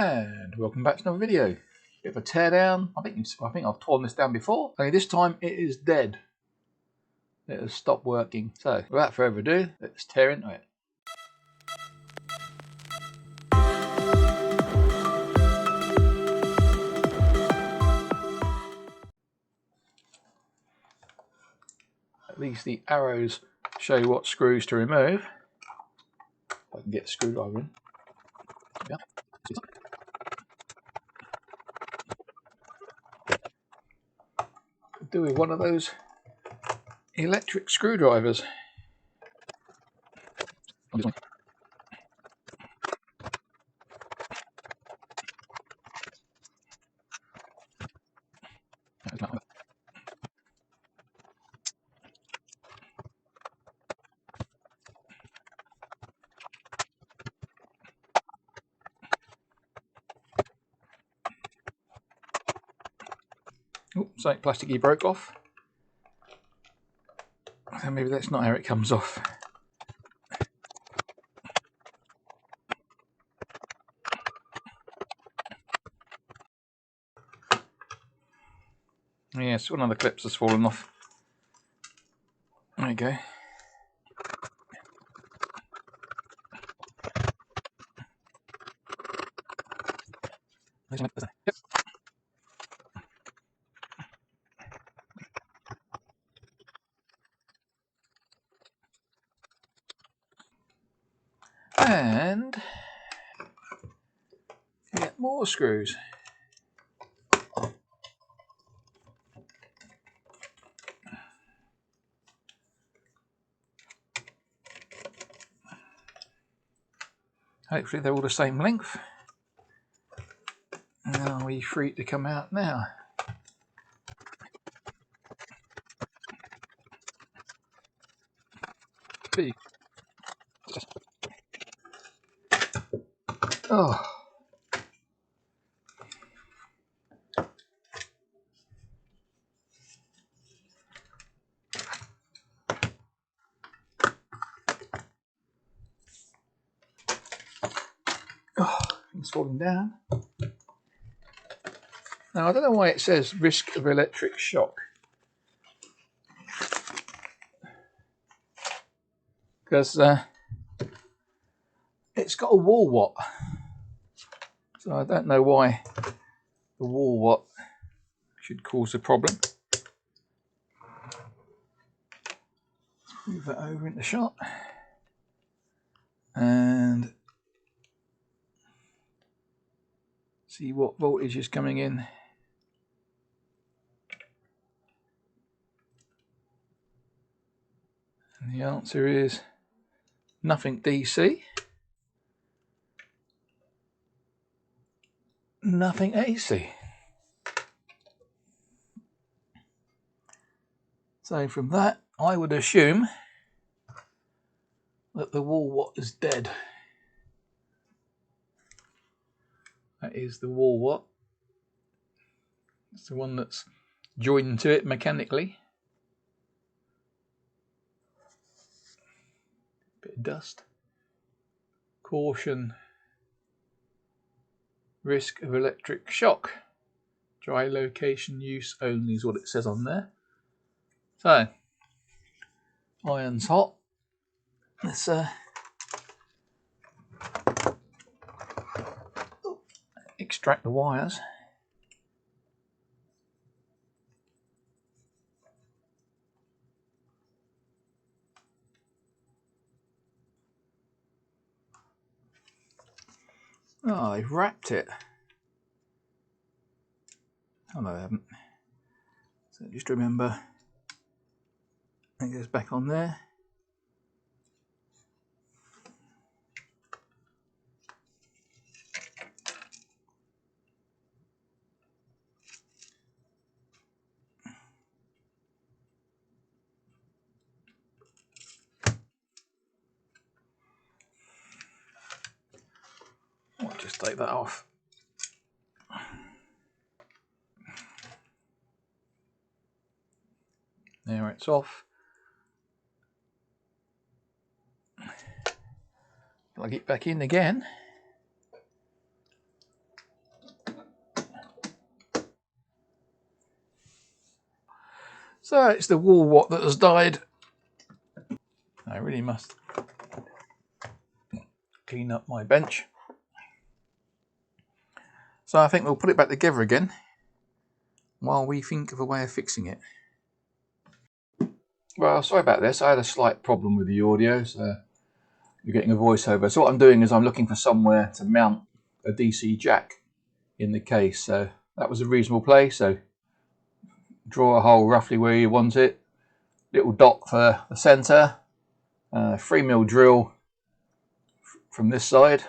And welcome back to another video. Bit of a tear down. I think I've torn this down before. Only this time it is dead. It has stopped working. So without further ado, let's tear into it. At least the arrows show you what screws to remove. If I can get the screwdriver in. Yeah. Could do with one of those electric screwdrivers. Oh, something plasticky broke off. And maybe that's not how it comes off. Yes, one of the clips has fallen off. There you go. Yep. And get more screws. Hopefully they're all the same length. Are we free to come out now? Oh. Oh, it's falling down. Now I don't know why it says risk of electric shock. Because it's got a wall watt. So I don't know why the wall watt should cause a problem. Move that over into shot. And see what voltage is coming in. And the answer is nothing DC, nothing AC. So from that, I would assume that the wall watt is dead. That is the wall watt. It's the one that's joined to it mechanically. Bit of dust. Caution. Risk of electric shock. Dry location use only is what it says on there. So, iron's hot. Let's extract the wires. Oh, they've wrapped it. Oh no, they haven't. So just remember, it goes back on there. I'll just take that off. There, it's off. Plug it back in again. So it's the wall wart that has died. I really must clean up my bench. So I think we'll put it back together again while we think of a way of fixing it. Well, sorry about this. I had a slight problem with the audio, so you're getting a voiceover. So what I'm doing is I'm looking for somewhere to mount a DC jack in the case. So that was a reasonable place. So draw a hole roughly where you want it. Little dot for the centre. 3mm drill from this side.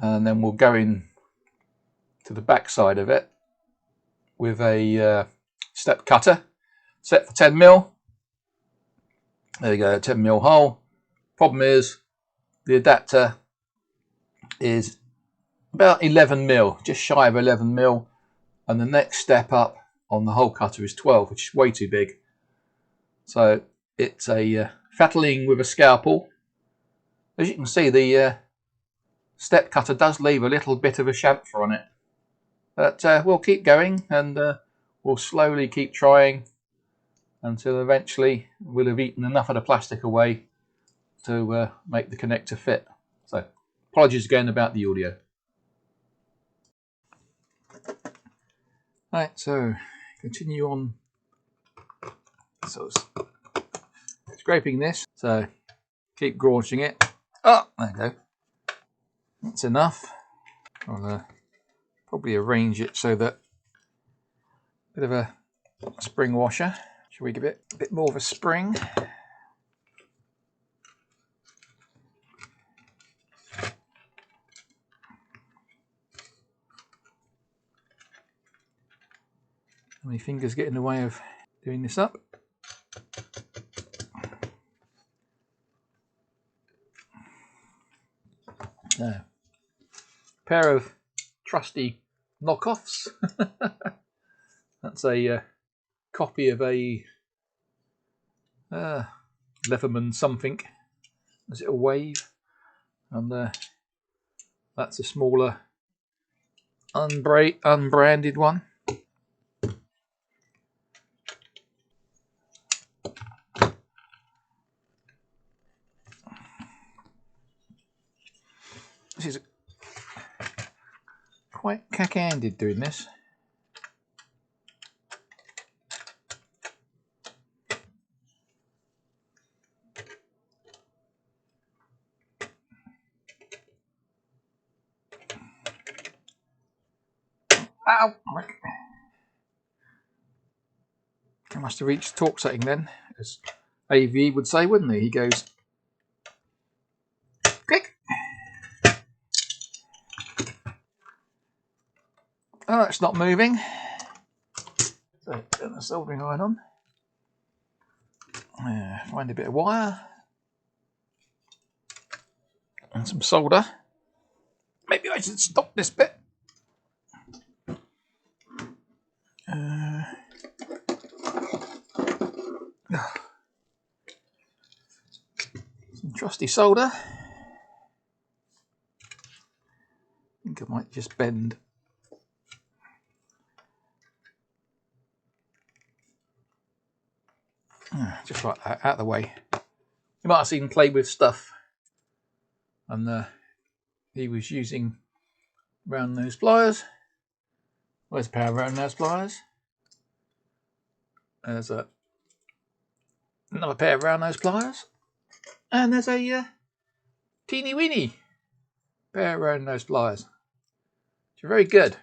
And then we'll go in to the back side of it with a step cutter set for 10mm. There you go, 10mm hole. Problem is the adapter is about 11mm, just shy of 11mm, and the next step up on the hole cutter is 12, which is way too big. So it's a fettling with a scalpel. As you can see, the step cutter does leave a little bit of a chamfer on it. But we'll keep going, and we'll slowly keep trying until eventually we'll have eaten enough of the plastic away to make the connector fit. So apologies again about the audio. Right, so continue on. So scraping this, so keep graunching it. Oh, there you go. That's enough. I'll probably arrange it so that a bit of a spring washer. Shall we give it a bit more of a spring? How many fingers get in the way of doing this up? Now, pair of trusty knockoffs. That's a copy of a Leatherman something. Is it a Wave? And that's a smaller unbranded one. This is quite cack-handed doing this. Ow! I must have reached torque setting then, as AV would say, wouldn't he? He goes, click! Oh, it's not moving. So, turn the soldering iron on. Find a bit of wire. And some solder. Maybe I should stop this bit. Some trusty solder. I think I might just bend. Just like that, out of the way. You might have seen him play with stuff. And he was using round nose pliers. Where's a pair of round nose pliers? There's another pair of round nose pliers. And there's a teeny weeny pair of round nose pliers. Which are very good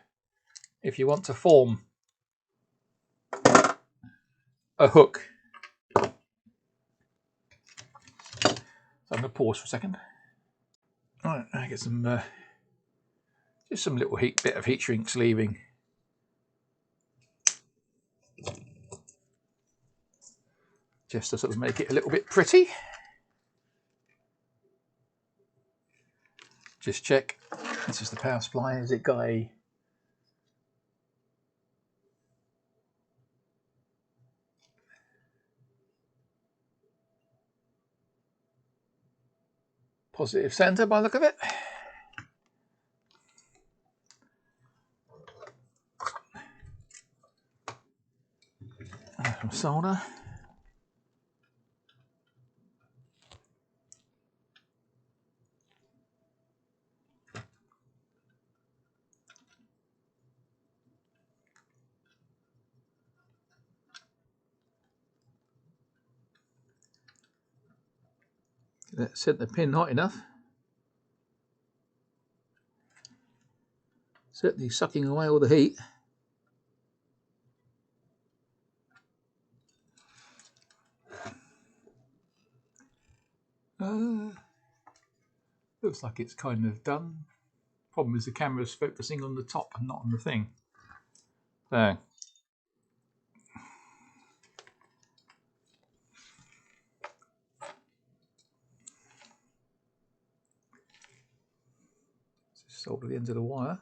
if you want to form a hook. So I'm going to pause for a second. Alright, I get some just some little bit of heat shrink sleeving. Just to sort of make it a little bit pretty. Just check. This is the power supply. Has it got a positive centre by the look of it? Some solder. That centre pin hot enough. Certainly sucking away all the heat. Looks like it's kind of done. Problem is the camera's focusing on the top and not on the thing. So just solder the ends of the wire.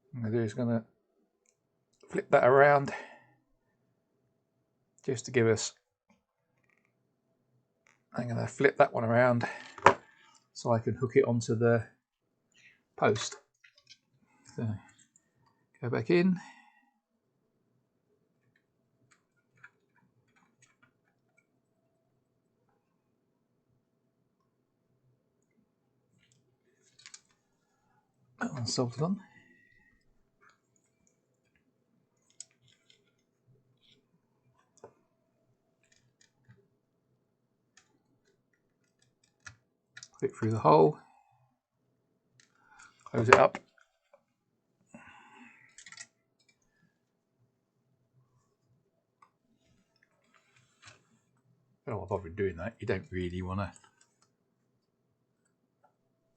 What I'm going to do is going to flip that around just to give us. I'm going to flip that one around so I can hook it onto the post. So go back in. That one's soldered on. Put it through the hole. Close it up. I don't know why I've been doing that. You don't really want to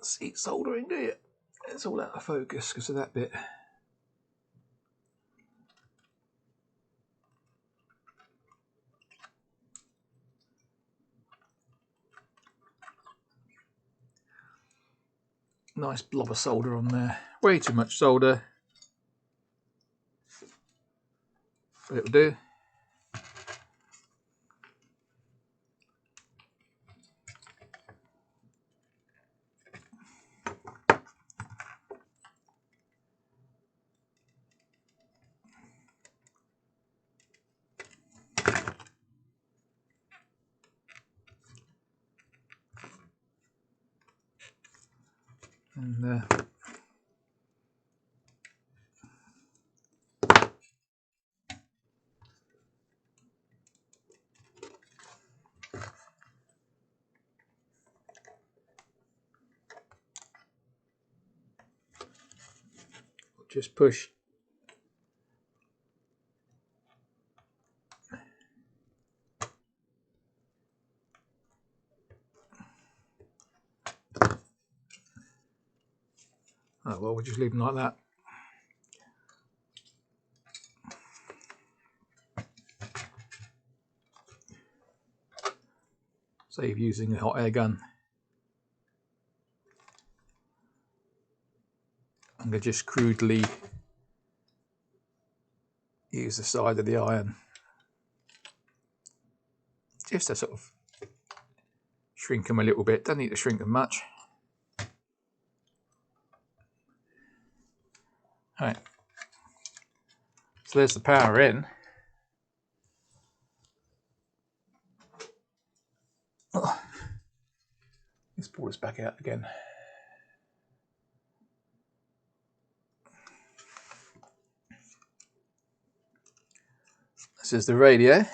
see soldering, do you? It's all out of focus because of that bit. Nice blob of solder on there. Way too much solder. But it'll do. And just push. Oh well, we'll just leave them like that. Save using a hot air gun. I'm going to just crudely use the side of the iron just to sort of shrink them a little bit. Don't need to shrink them much. Alright, so there's the power in. Oh. Let's pull this back out again. This is the radio.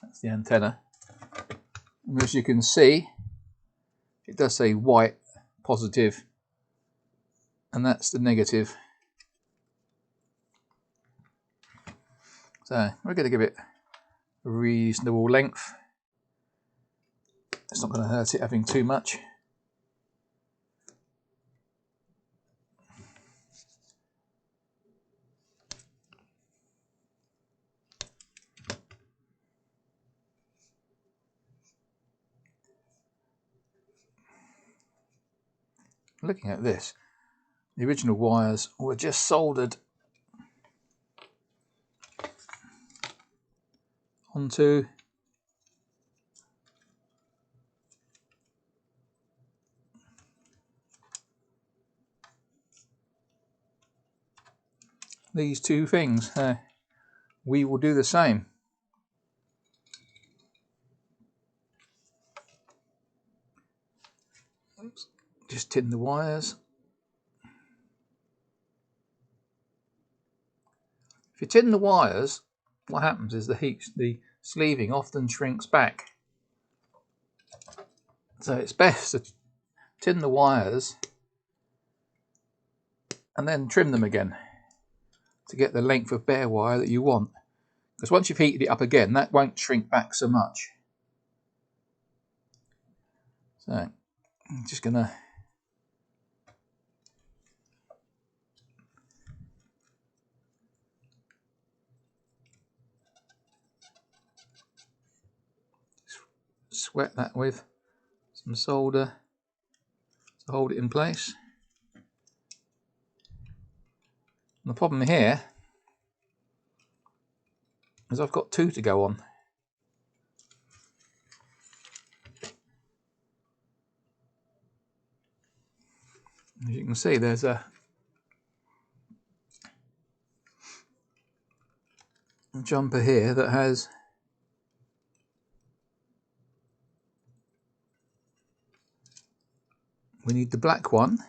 That's the antenna. And as you can see, it does say white positive, and that's the negative. So we're going to give it a reasonable length. It's not going to hurt it having too much. looking at this, the original wires were just soldered onto these two things. We will do the same. Oops. Just tin the wires. If you tin the wires, what happens is the sleeving often shrinks back. So it's best to tin the wires and then trim them again to get the length of bare wire that you want. Because once you've heated it up again, that won't shrink back so much. So I'm just going to sweat that with some solder to hold it in place. And the problem here is I've got two to go on. As you can see, there's a jumper here that has we need the black one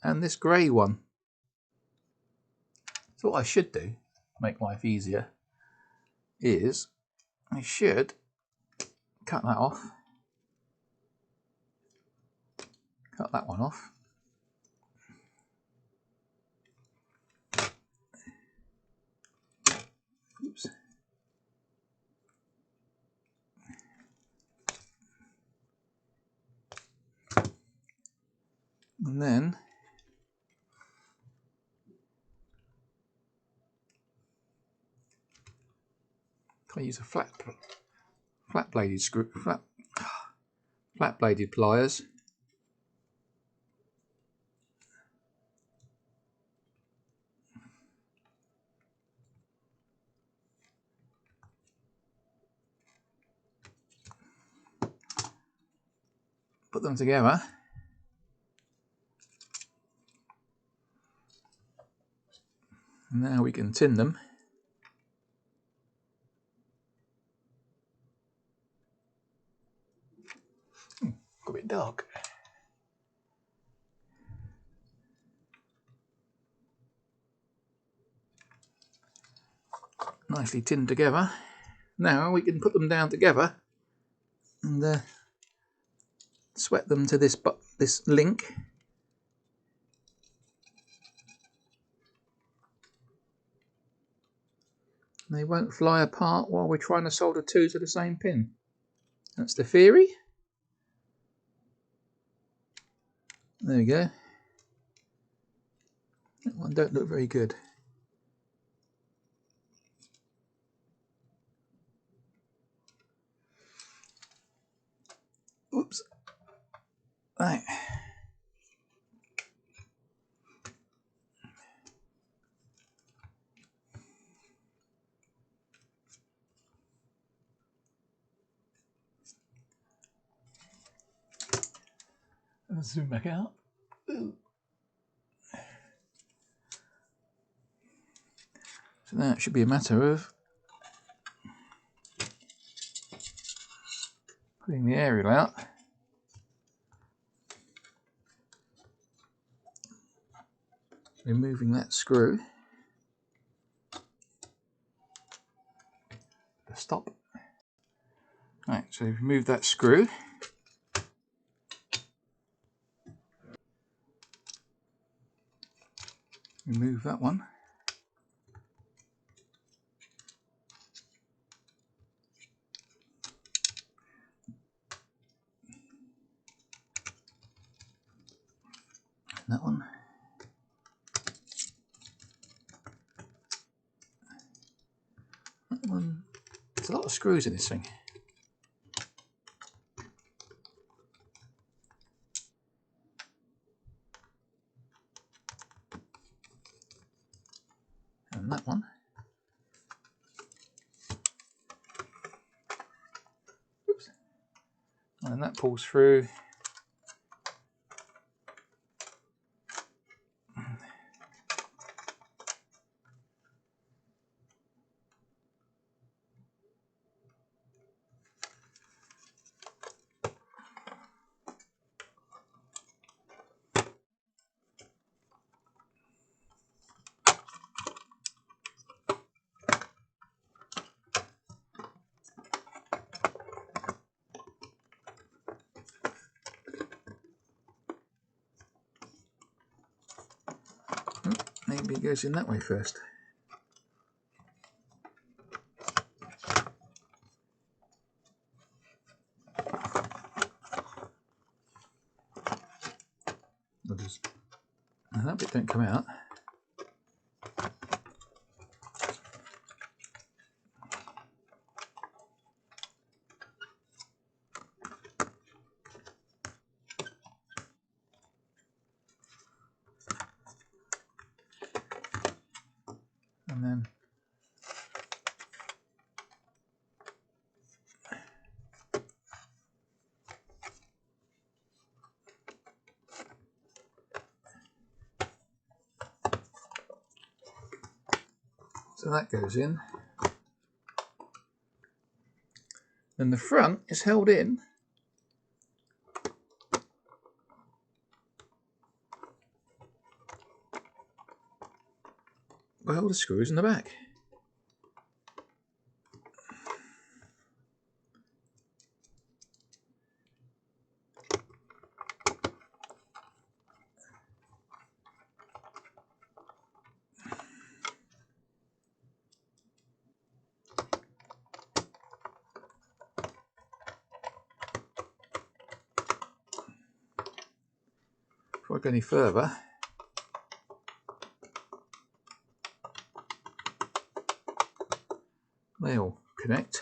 and this grey one. So what I should do to make life easier is I should cut that off, cut that one off, oops, and then I use a flat bladed screw, flat bladed pliers. Put them together. And now we can tin them. Got a bit dark. Nicely tinned together. Now we can put them down together and sweat them to this link. And they won't fly apart while we're trying to solder two to the same pin. That's the theory. There we go. That one don't look very good. Oops. Right. Let's zoom back out. Ooh. So now it should be a matter of putting the aerial out. Removing that screw. Stop. Right, so remove that screw. Remove that one. That one. That one. There's a lot of screws in this thing. and that pulls through. Maybe it goes in that way first. And that bit don't come out. And then so that goes in. And the front is held in by all the screws in the back. Before I go any further, they all connect.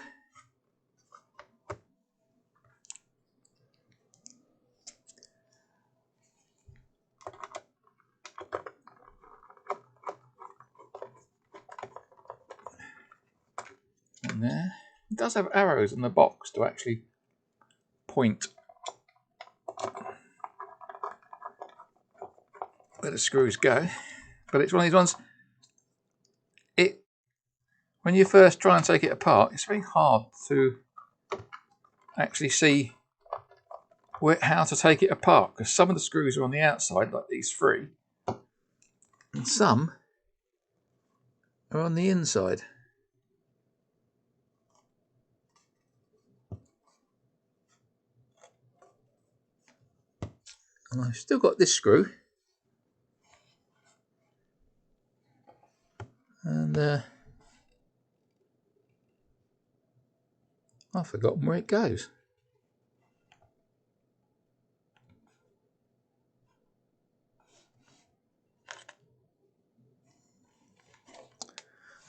And there. It does have arrows in the box to actually point where the screws go, but it's one of these ones, when you first try and take it apart, it's very hard to actually see how to take it apart, because some of the screws are on the outside, like these three, and some are on the inside. And I've still got this screw, and I've forgotten where it goes.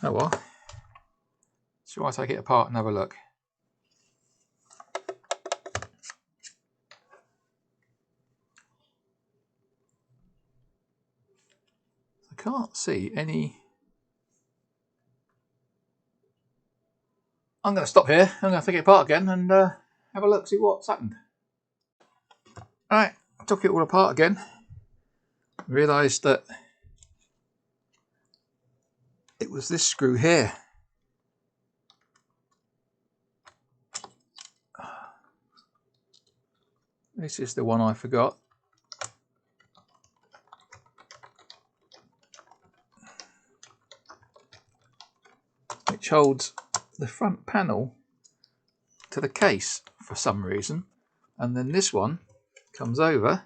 Oh well. Shall I take it apart and have a look? I can't see any. I'm going to stop here. I'm going to take it apart again and have a look, see what's happened. Alright, I took it all apart again. Realised that it was this screw here. This is the one I forgot. Which holds the front panel to the case for some reason. And then this one comes over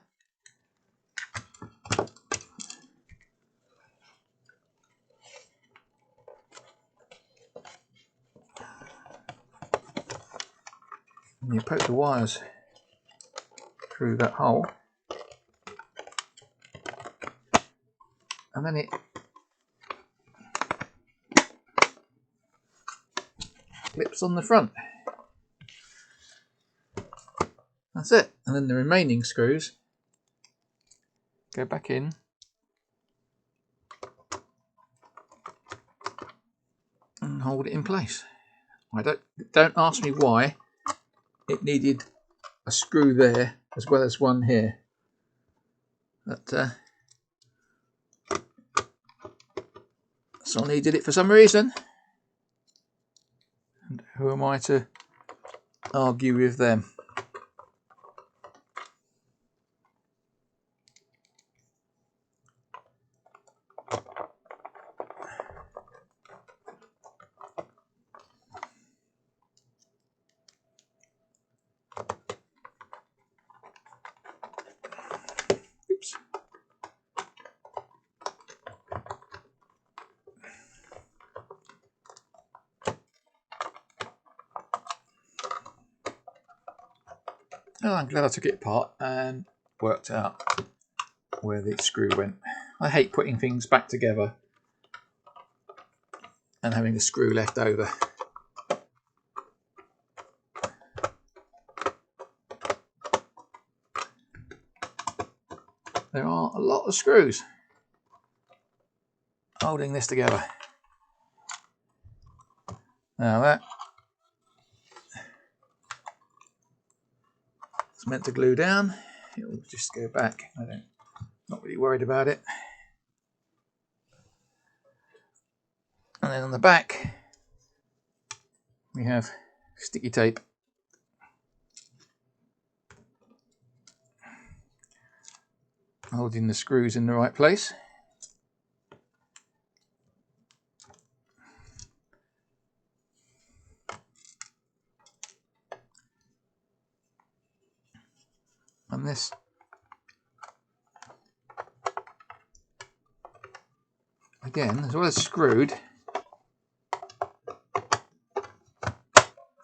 and you poke the wires through that hole, and then it clips on the front. That's it. And then the remaining screws go back in and hold it in place. Don't ask me why it needed a screw there as well as one here. But Sony did it for some reason. And who am I to argue with them? Oops. Oh, I'm glad I took it apart and worked out where the screw went. I hate putting things back together and having the screw left over. There are a lot of screws holding this together. Now that it's meant to glue down. It will just go back. Not really worried about it. And then on the back we have sticky tape. Holding the screws in the right place. And this again, as well as screwed,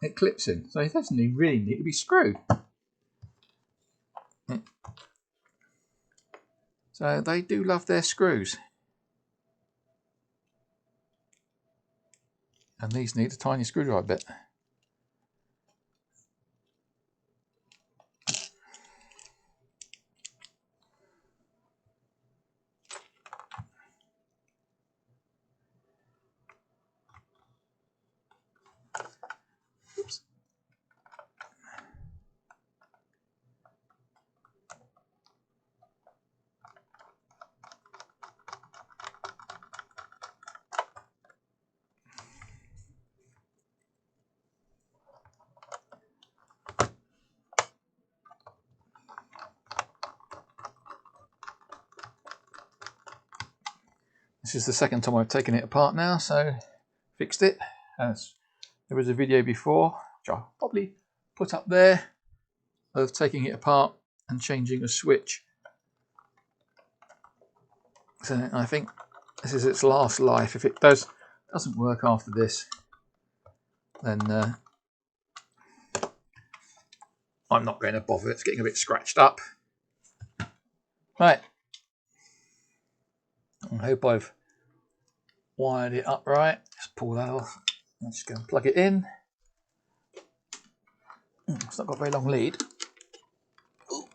it clips in, so it doesn't even really need to be screwed. So they do love their screws. And these need a tiny screwdriver bit. Oops. This is the second time I've taken it apart now, so fixed it. As there was a video before, which I'll probably put up there, of taking it apart and changing a switch. So I think this is its last life. If it doesn't work after this, then I'm not going to bother. It's getting a bit scratched up. Right. I hope I've wired it up right. Just pull that off. Let's just go and plug it in. It's not got a very long lead. Ooh.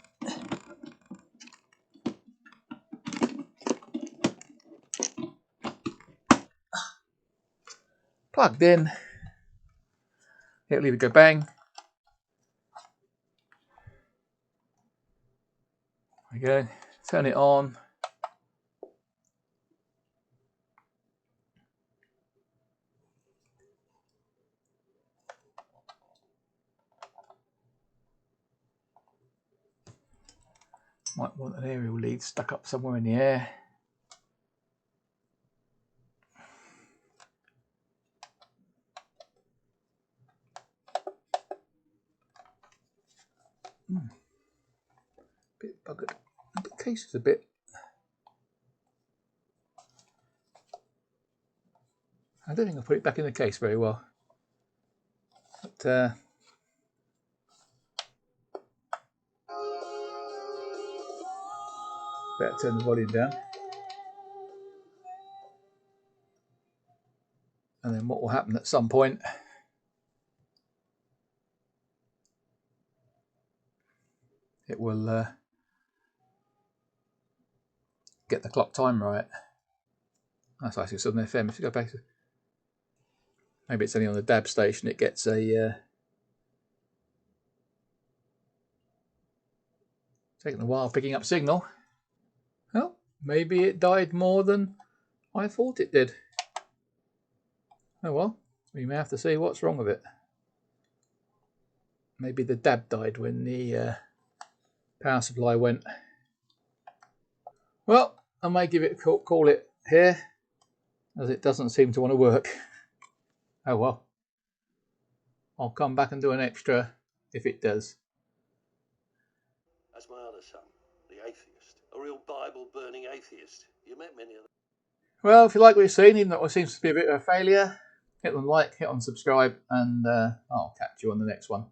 Plugged in. It'll either go bang. There we go. Turn it on. Might want an aerial lead stuck up somewhere in the air. Bit buggered. The case is a bit. I don't think I put it back in the case very well. But better turn the volume down. And then what will happen at some point, it will get the clock time right. That's actually Southern FM. If you go back to, maybe it's only on the DAB station, it gets a Taking a while picking up signal. Well, maybe it died more than I thought it did. Oh well, we may have to see what's wrong with it. Maybe the DAB died when the power supply went. Well, I may give it call it here, as it doesn't seem to want to work. Oh well. I'll come back and do an extra if it does. That's my other son, the atheist. A real Bible-burning atheist. You met many of them. Well, if you like what you've seen, even though it seems to be a bit of a failure, hit on like, hit on subscribe, and I'll catch you on the next one.